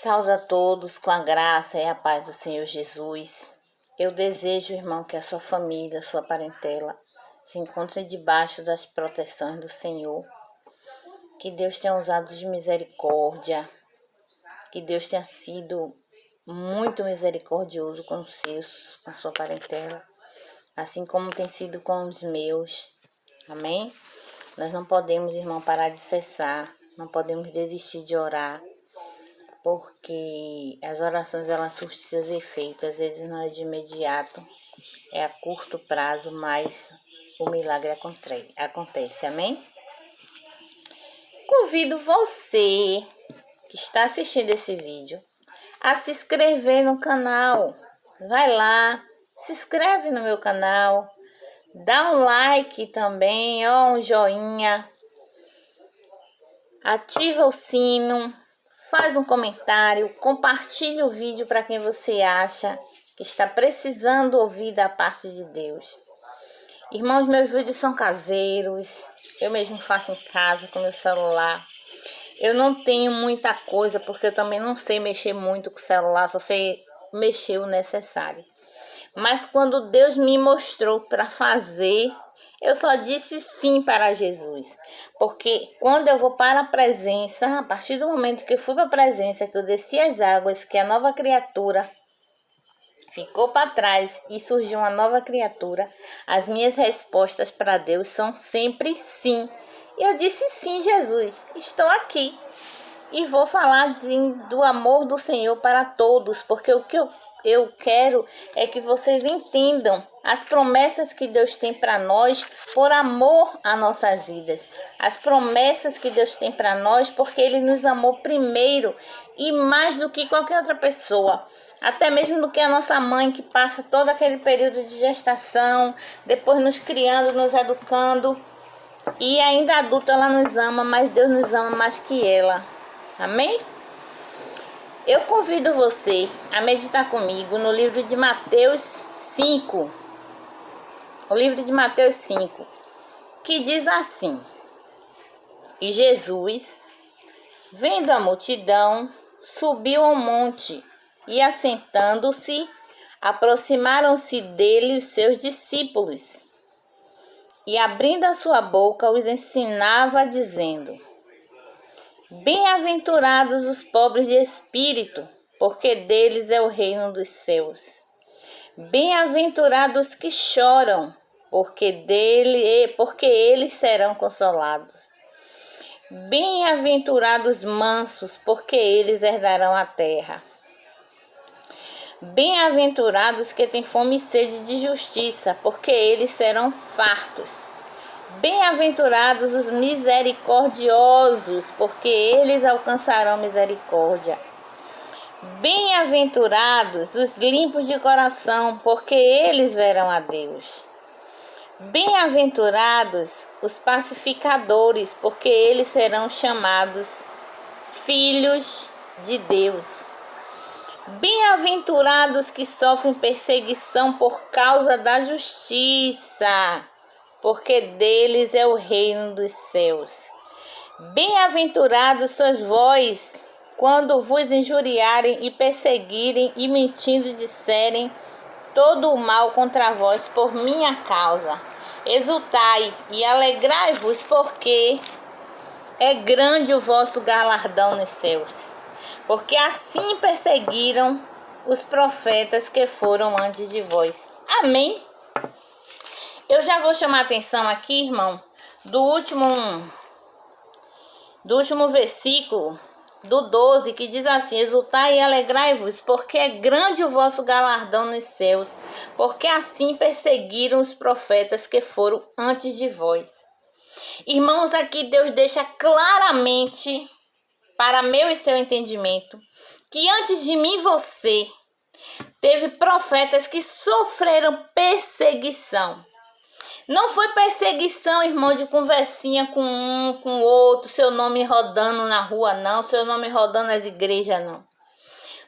Salve a todos com a graça e a paz do Senhor Jesus. Eu desejo, irmão, que a sua família, a sua parentela, se encontrem debaixo das proteções do Senhor. Que Deus tenha usado de misericórdia. Que Deus tenha sido muito misericordioso com os seus, com a sua parentela. Assim como tem sido com os meus. Amém? Nós não podemos, irmão, parar de cessar. Não podemos desistir de orar. Porque as orações, elas surtem seus efeitos. Às vezes não é de imediato, é a curto prazo, mas o milagre acontece. Amém? Convido você que está assistindo esse vídeo a se inscrever no canal. Vai lá, se inscreve no meu canal, dá um like também, um joinha, ativa o sino, faz um comentário, compartilhe o vídeo para quem você acha que está precisando ouvir da parte de Deus. Irmãos, meus vídeos são caseiros, eu mesmo faço em casa com meu celular. Eu não tenho muita coisa, porque eu também não sei mexer muito com o celular, só sei mexer o necessário. Mas quando Deus me mostrou para fazer, eu só disse sim para Jesus. Porque quando eu vou para a presença, a partir do momento que eu fui para a presença, que eu desci as águas, que a nova criatura ficou para trás e surgiu uma nova criatura, as minhas respostas para Deus são sempre sim. Eu disse sim, Jesus, estou aqui. E vou falar do amor do Senhor para todos, porque o que eu quero é que vocês entendam as promessas que Deus tem para nós por amor às nossas vidas. As promessas que Deus tem para nós porque Ele nos amou primeiro e mais do que qualquer outra pessoa. Até mesmo do que a nossa mãe, que passa todo aquele período de gestação, depois nos criando, nos educando. E ainda adulta ela nos ama, mas Deus nos ama mais que ela. Amém? Eu convido você a meditar comigo no livro de Mateus 5. O livro de Mateus 5, que diz assim: E Jesus, vendo a multidão, subiu ao monte e, assentando-se, aproximaram-se dele os seus discípulos. E, abrindo a sua boca, os ensinava, dizendo: Bem-aventurados os pobres de espírito, porque deles é o reino dos céus. Bem-aventurados que choram, porque eles serão consolados. Bem-aventurados mansos, porque eles herdarão a terra. Bem-aventurados que têm fome e sede de justiça, porque eles serão fartos. Bem-aventurados os misericordiosos, porque eles alcançarão misericórdia. Bem-aventurados os limpos de coração, porque eles verão a Deus. Bem-aventurados os pacificadores, porque eles serão chamados filhos de Deus. Bem-aventurados que sofrem perseguição por causa da justiça, porque deles é o reino dos céus. Bem-aventurados sois vós, quando vos injuriarem e perseguirem e mentindo disserem todo o mal contra vós por minha causa. Exultai e alegrai-vos, porque é grande o vosso galardão nos céus. Porque assim perseguiram os profetas que foram antes de vós. Amém? Eu já vou chamar a atenção aqui, irmão, do último versículo, do 12, que diz assim: Exultai e alegrai-vos, porque é grande o vosso galardão nos céus, porque assim perseguiram os profetas que foram antes de vós. Irmãos, aqui Deus deixa claramente, para meu e seu entendimento, que antes de mim e você, teve profetas que sofreram perseguição. Não foi perseguição, irmão, de conversinha com um, com o outro, seu nome rodando na rua, não, seu nome rodando nas igrejas, não.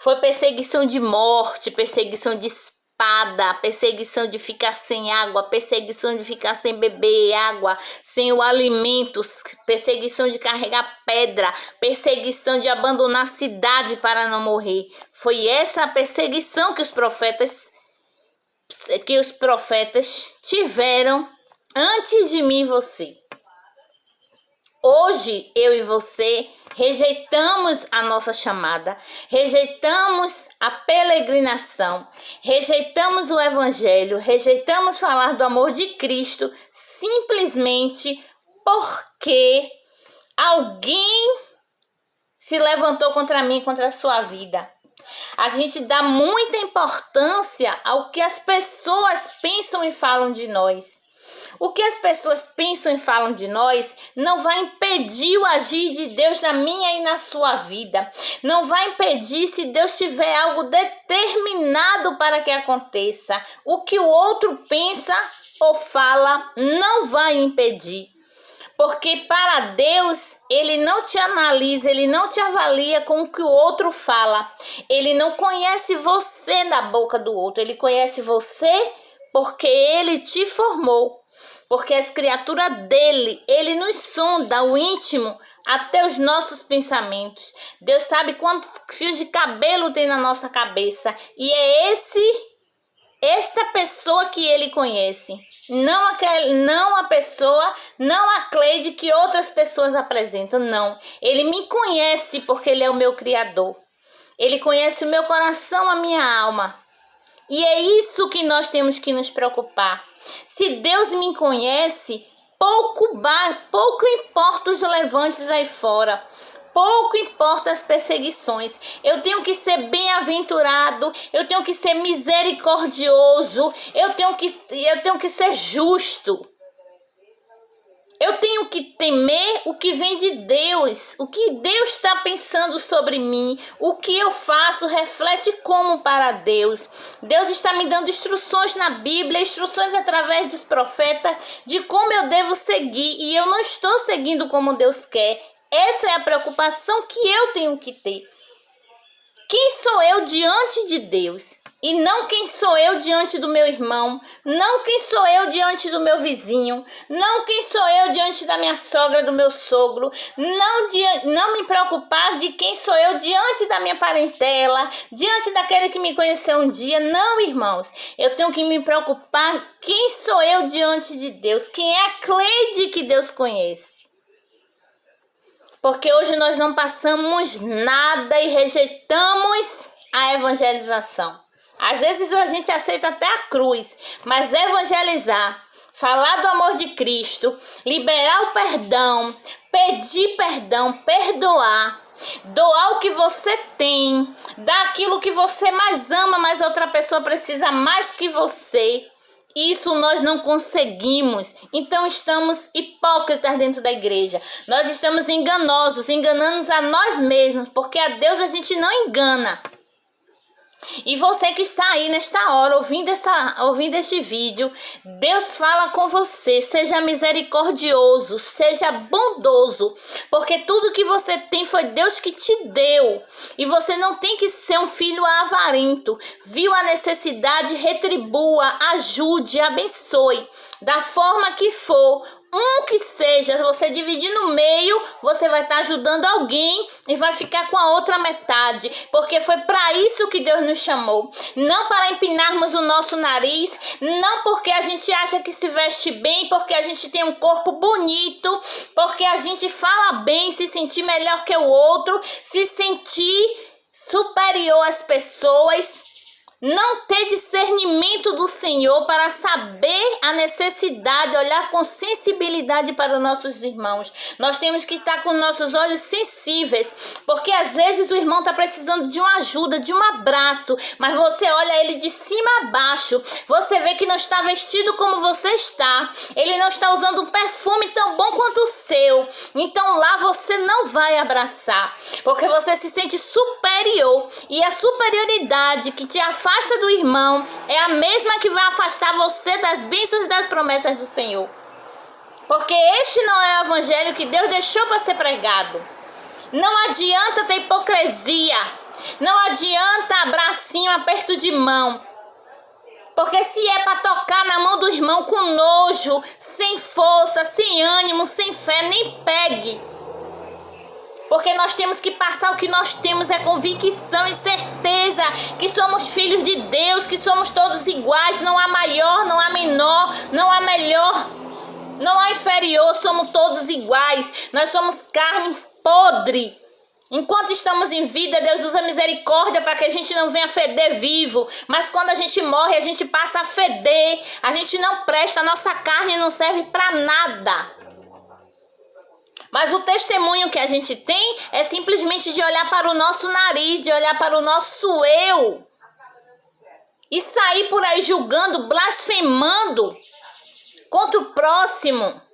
Foi perseguição de morte, perseguição de espada, perseguição de ficar sem água, perseguição de ficar sem beber água, sem o alimento, perseguição de carregar pedra, perseguição de abandonar a cidade para não morrer. Foi essa a perseguição que os profetas tiveram antes de mim e você. Hoje, eu e você rejeitamos a nossa chamada, rejeitamos a peregrinação, rejeitamos o evangelho, rejeitamos falar do amor de Cristo simplesmente porque alguém se levantou contra mim, contra a sua vida. A gente dá muita importância ao que as pessoas pensam e falam de nós. O que as pessoas pensam e falam de nós não vai impedir o agir de Deus na minha e na sua vida. Não vai impedir se Deus tiver algo determinado para que aconteça. O que o outro pensa ou fala não vai impedir. Porque para Deus, Ele não te analisa, Ele não te avalia com o que o outro fala. Ele não conhece você da boca do outro. Ele conhece você porque Ele te formou. Porque as criaturas dele, ele nos sonda o íntimo até os nossos pensamentos. Deus sabe quantos fios de cabelo tem na nossa cabeça. E é esta pessoa que ele conhece. Não a pessoa, não a Cleide que outras pessoas apresentam, não. Ele me conhece porque ele é o meu Criador. Ele conhece o meu coração, a minha alma. E é isso que nós temos que nos preocupar. Se Deus me conhece, pouco importa os levantes aí fora. Pouco importa as perseguições. Eu tenho que ser bem-aventurado, eu tenho que ser misericordioso, eu tenho que ser justo. Eu tenho que temer o que vem de Deus, o que Deus está pensando sobre mim, o que eu faço reflete como para Deus. Deus está me dando instruções na Bíblia, instruções através dos profetas de como eu devo seguir e eu não estou seguindo como Deus quer. Essa é a preocupação que eu tenho que ter. Quem sou eu diante de Deus? E não quem sou eu diante do meu irmão, não quem sou eu diante do meu vizinho, não quem sou eu diante da minha sogra, do meu sogro, não me preocupar de quem sou eu diante da minha parentela, diante daquele que me conheceu um dia. Não, irmãos, eu tenho que me preocupar quem sou eu diante de Deus, quem é a Cleide que Deus conhece. Porque hoje nós não passamos nada e rejeitamos a evangelização. Às vezes a gente aceita até a cruz, mas evangelizar, falar do amor de Cristo, liberar o perdão, pedir perdão, perdoar, doar o que você tem, dar aquilo que você mais ama, mas outra pessoa precisa mais que você. Isso nós não conseguimos. Então estamos hipócritas dentro da igreja. Nós estamos enganosos, enganando a nós mesmos, porque a Deus a gente não engana. E você que está aí nesta hora ouvindo este vídeo, Deus fala com você, seja misericordioso, seja bondoso, porque tudo que você tem foi Deus que te deu, e você não tem que ser um filho avarento. Viu a necessidade, retribua, ajude, abençoe, da forma que for. Que seja, você dividir no meio, você vai estar ajudando alguém e vai ficar com a outra metade, porque foi para isso que Deus nos chamou, não para empinarmos o nosso nariz, não porque a gente acha que se veste bem, porque a gente tem um corpo bonito, porque a gente fala bem, se sentir melhor que o outro, se sentir superior às pessoas. Não ter discernimento do Senhor para saber a necessidade, olhar com sensibilidade para os nossos irmãos. Nós temos que estar com nossos olhos sensíveis, porque às vezes o irmão está precisando de uma ajuda, de um abraço, mas você olha ele de cima a baixo, você vê que não está vestido como você está, ele não está usando um perfume tão bom quanto o seu, então lá você não vai abraçar, porque você se sente superior, e a superioridade que te afasta do irmão é a mesma que vai afastar você das bênçãos e das promessas do Senhor. Porque este não é o evangelho que Deus deixou para ser pregado. Não adianta ter hipocrisia. Não adianta abracinho, aperto de mão. Porque se é para tocar na mão do irmão com nojo, sem força, sem ânimo, sem fé, nem pegue. Porque nós temos que passar, o que nós temos é convicção e certeza que somos filhos de Deus, que somos todos iguais, não há maior, não há menor, não há melhor, não há inferior, somos todos iguais. Nós somos carne podre. Enquanto estamos em vida, Deus usa misericórdia para que a gente não venha feder vivo. Mas quando a gente morre, a gente passa a feder. A gente não presta, a nossa carne não serve para nada. Mas o testemunho que a gente tem é simplesmente de olhar para o nosso nariz, de olhar para o nosso eu. E sair por aí julgando, blasfemando contra o próximo.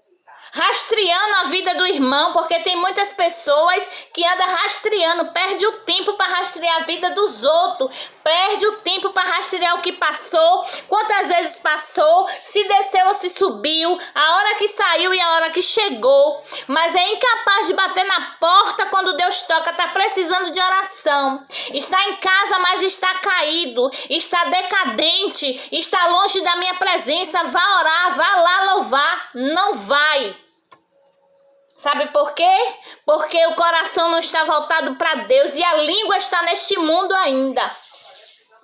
Rastreando a vida do irmão, porque tem muitas pessoas que andam rastreando, perde o tempo para rastrear a vida dos outros, perde o tempo para rastrear o que passou, quantas vezes passou, se desceu ou se subiu, a hora que saiu e a hora que chegou, mas é incapaz de bater na porta quando Deus toca, está precisando de oração, está em casa, mas está caído, está decadente, está longe da minha presença, vá orar, vá lá louvar, não vai. Sabe por quê? Porque o coração não está voltado para Deus e a língua está neste mundo ainda.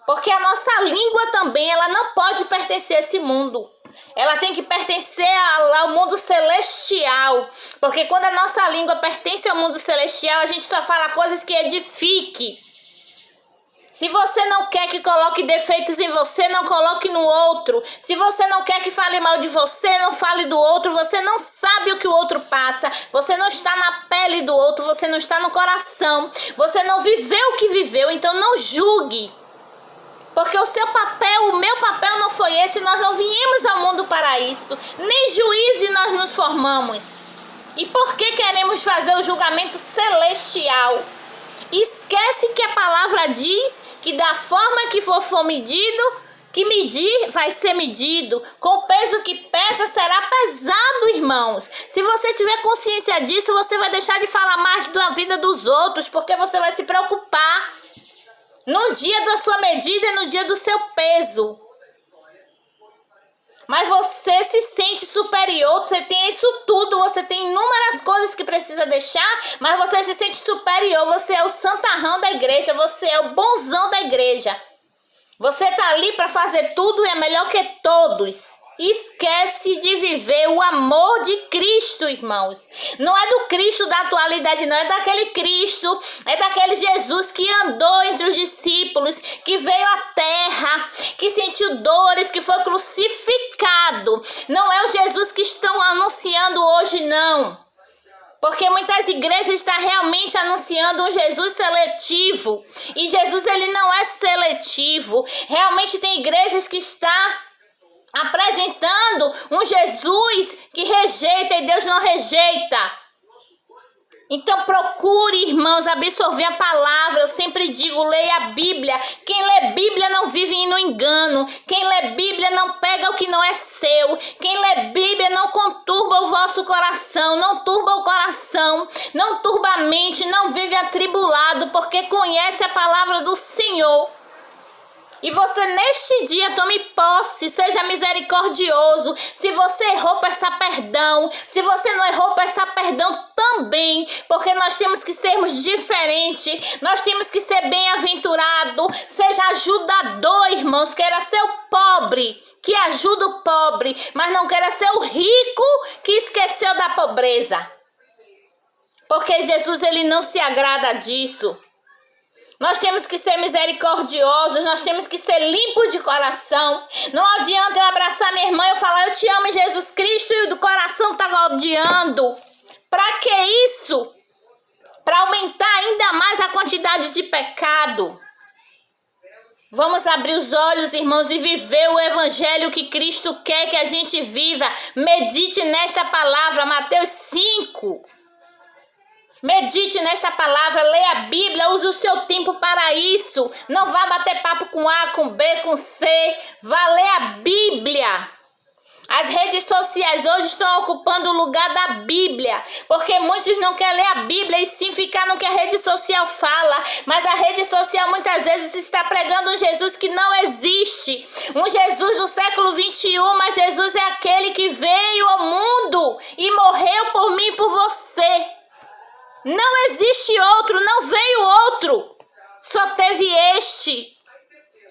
Porque a nossa língua também, ela não pode pertencer a esse mundo. Ela tem que pertencer ao mundo celestial. Porque quando a nossa língua pertence ao mundo celestial, a gente só fala coisas que edifiquem. Se você não quer que coloque defeitos em você, não coloque no outro. Se você não quer que fale mal de você, não fale do outro. Você não sabe o que o outro passa. Você não está na pele do outro, você não está no coração. Você não viveu o que viveu, então não julgue. Porque o seu papel, o meu papel não foi esse. Nós não viemos ao mundo para isso. Nem juízes nós nos formamos. E por que queremos fazer o julgamento celestial? Esquece que a palavra diz que da forma que for medido, que medir vai ser medido. Com o peso que pesa será pesado, irmãos. Se você tiver consciência disso, você vai deixar de falar mais da vida dos outros, porque você vai se preocupar no dia da sua medida e no dia do seu peso. Mas você se sente superior, você tem isso tudo, você tem inúmeras coisas que precisa deixar, mas você se sente superior, você é o santarrão da igreja, você é o bonzão da igreja. Você tá ali para fazer tudo e é melhor que todos. Esquece de viver o amor de Cristo, irmãos. Não é do Cristo da atualidade, não. É daquele Cristo, é daquele Jesus que andou entre os discípulos, que veio à terra, que sentiu dores, que foi crucificado. Não é o Jesus que estão anunciando hoje, não. Porque muitas igrejas estão realmente anunciando um Jesus seletivo. E Jesus, ele não é seletivo. Realmente tem igrejas que estão apresentando um Jesus que rejeita e Deus não rejeita. Então procure, irmãos, absorver a palavra. Eu sempre digo, leia a Bíblia. Quem lê Bíblia não vive no engano. Quem lê Bíblia não pega o que não é seu. Quem lê Bíblia não conturba o vosso coração, não turba o coração, não turba a mente, não vive atribulado, porque conhece a palavra do Senhor. E você neste dia tome posse, seja misericordioso. Se você errou, peça perdão. Se você não errou, peça perdão também. Porque nós temos que sermos diferentes. Nós temos que ser bem-aventurado. Seja ajudador, irmãos. Queira ser o pobre que ajuda o pobre, mas não queira ser o rico que esqueceu da pobreza. Porque Jesus, ele não se agrada disso. Nós temos que ser misericordiosos, nós temos que ser limpos de coração. Não adianta eu abraçar minha irmã e eu falar, eu te amo em Jesus Cristo, e o do coração tá odiando. Pra que isso? Para aumentar ainda mais a quantidade de pecado. Vamos abrir os olhos, irmãos, e viver o evangelho que Cristo quer que a gente viva. Medite nesta palavra, Mateus 5. Medite nesta palavra, leia a Bíblia, use o seu tempo para isso. Não vá bater papo com A, com B, com C. Vá ler a Bíblia. As redes sociais hoje estão ocupando o lugar da Bíblia, porque muitos não querem ler a Bíblia e sim ficar no que a rede social fala, mas a rede social muitas vezes está pregando um Jesus que não existe, um Jesus do século 21, mas Jesus é aquele que veio ao mundo e morreu por mim e por você. Não existe outro, não veio outro, só teve este.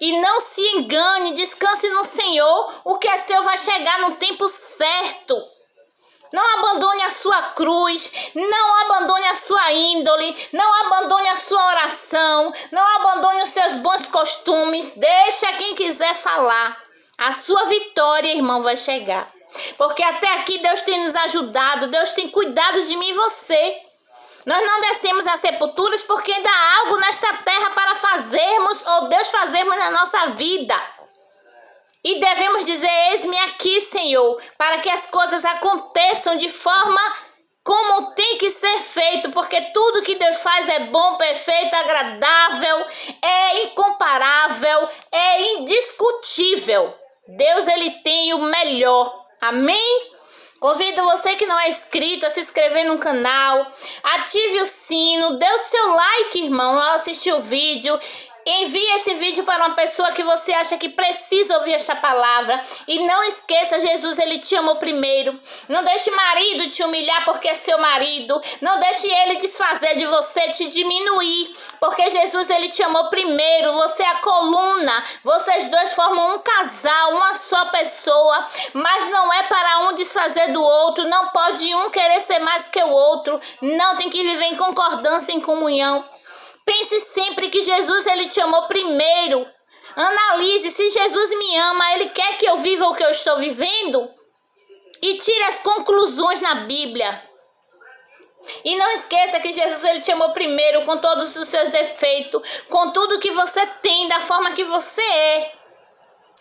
E não se engane, descanse no Senhor, o que é seu vai chegar no tempo certo. Não abandone a sua cruz, não abandone a sua índole, não abandone a sua oração, não abandone os seus bons costumes, deixa quem quiser falar. A sua vitória, irmão, vai chegar. Porque até aqui Deus tem nos ajudado, Deus tem cuidado de mim e você. Nós não descemos às sepulturas porque ainda há algo nesta terra para fazermos ou Deus fazermos na nossa vida. E devemos dizer, eis-me aqui, Senhor, para que as coisas aconteçam de forma como tem que ser feito, porque tudo que Deus faz é bom, perfeito, agradável, é incomparável, é indiscutível. Deus, ele tem o melhor. Amém? Convido você que não é inscrito a se inscrever no canal, ative o sino, dê o seu like, irmão, ao assistir o vídeo. Envie esse vídeo para uma pessoa que você acha que precisa ouvir esta palavra. E não esqueça, Jesus, ele te amou primeiro. Não deixe marido te humilhar porque é seu marido. Não deixe ele desfazer de você, te diminuir. Porque Jesus, ele te amou primeiro. Você é a coluna. Vocês dois formam um casal, uma só pessoa. Mas não é para um desfazer do outro. Não pode um querer ser mais que o outro. Não, tem que viver em concordância, em comunhão. Pense sempre que Jesus, ele te amou primeiro. Analise, se Jesus me ama, ele quer que eu viva o que eu estou vivendo? E tire as conclusões na Bíblia. E não esqueça que Jesus, ele te amou primeiro, com todos os seus defeitos, com tudo que você tem, da forma que você é.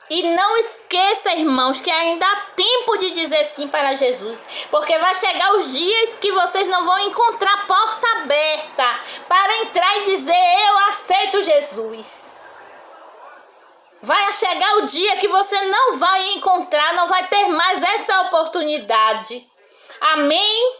E não esqueça, irmãos, que ainda há tempo de dizer sim para Jesus. Porque vai chegar os dias que vocês não vão encontrar porta aberta para entrar e dizer, eu aceito Jesus. Vai chegar o dia que você não vai encontrar, não vai ter mais essa oportunidade. Amém?